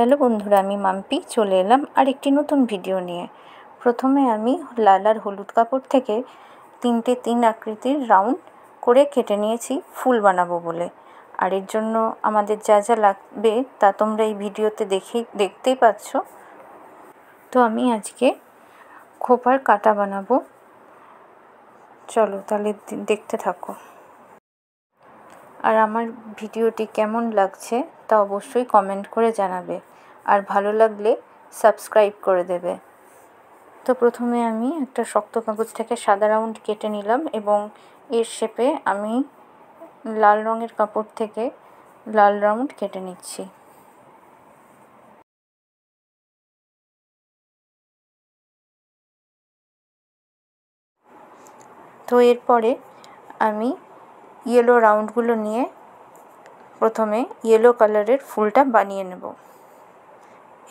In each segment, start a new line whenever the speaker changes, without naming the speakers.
Hello বন্ধুরা, আমি মাম্পি চলে এলাম আরেকটি নতুন ভিডিও নিয়ে। প্রথমে আমি লাল আর হলুদ কাপড় থেকে 3 আকৃতির রাউন্ড করে কেটে নিয়েছি ফুল বানাবো বলে। আর এর জন্য আমাদের যা যা লাগবে তা তোমরা এই ভিডিওতে দেখতেই পাচ্ছ। তো আমি আজকে খোপার কাটা বানাবো, চলো তাহলে দেখতে থাকো। আর আমার ভিডিওটি কেমন লাগছে তা অবশ্যই কমেন্ট করে জানাবে, আর ভালো লাগলে সাবস্ক্রাইব করে দেবে। তো প্রথমে আমি একটা শক্ত কাগজ থেকে সাদা রাউন্ড কেটে নিলাম এবং এর শেপে আমি লাল রঙের কাপড় থেকে লাল রাউন্ড কেটে নিচ্ছি। তো এরপরে আমি ইয়েলো রাউন্ডগুলো নিয়ে প্রথমে ইয়েলো কালারের ফুলটা বানিয়ে নেব।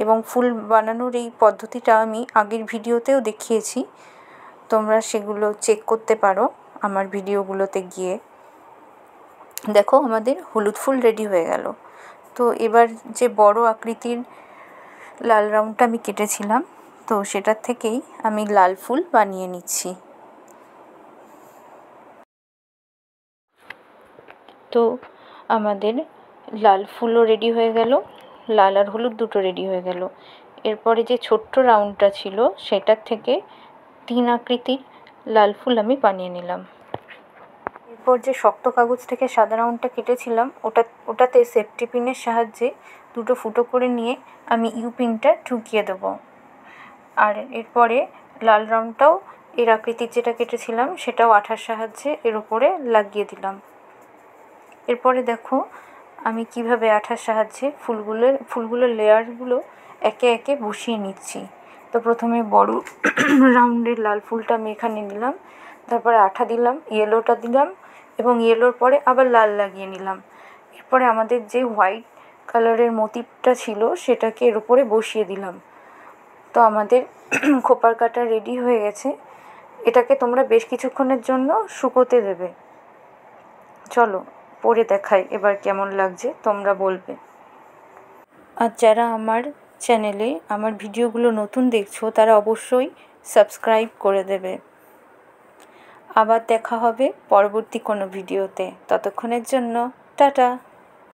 এবং ফুল বানানোর এই পদ্ধতিটা আমি আগের ভিডিওতেও দেখিয়েছি, তোমরা সেগুলো চেক করতে পারো আমার ভিডিওগুলোতে গিয়ে। দেখো আমাদের হলুদ ফুল রেডি হয়ে গেল। তো এবার যে বড় আকৃতির লাল রাউন্ডটা আমি কেটেছিলাম, তো সেটার থেকেই আমি লাল ফুল বানিয়ে নিচ্ছি। তো আমাদের লাল ফুলও রেডি হয়ে গেল, লাল আর হলুদ দুটো রেডি হয়ে গেল। এরপরে যে ছোট্ট রাউন্ডটা ছিল সেটার থেকে 3 আকৃতির লাল ফুল আমি বানিয়ে নিলাম। এরপর যে শক্ত কাগজ থেকে সাদা রাউন্ডটা কেটেছিলাম ওটাতে সেফটি পিনের সাহায্যে দুটো ফুটো করে নিয়ে আমি ইউ পিনটা ঢুকিয়ে দেবো। আর এরপরে লাল রাউন্ডটাও এর আকৃতির যেটা কেটেছিলাম সেটাও আঠার সাহায্যে এর উপরে লাগিয়ে দিলাম। এরপরে দেখো আমি কিভাবে আঠার সাহায্যে ফুলগুলোর লেয়ারগুলো একে একে বসিয়ে নিচ্ছি। তো প্রথমে বড় রাউন্ডের লাল ফুলটা আমি এখানে নিলাম, তারপরে আঠা দিলাম, ইয়েলোটা দিলাম এবং ইয়েলোর পরে আবার লাল লাগিয়ে নিলাম। এরপরে আমাদের যে হোয়াইট কালারের মোটিভটা ছিল সেটাকে এর উপরে বসিয়ে দিলাম। তো আমাদের খোপার কাটা রেডি হয়ে গেছে। এটাকে তোমরা বেশ কিছুক্ষণের জন্য শুকোতে দেবে। চলো পরে দেখাই এবার কেমন লাগছে, তোমরা বলবে। আর যারা আমার চ্যানেলে আমার ভিডিওগুলো নতুন দেখছো তারা অবশ্যই সাবস্ক্রাইব করে দেবে। আবার দেখা হবে পরবর্তী কোনো ভিডিওতে। ততক্ষণের জন্য টাটা।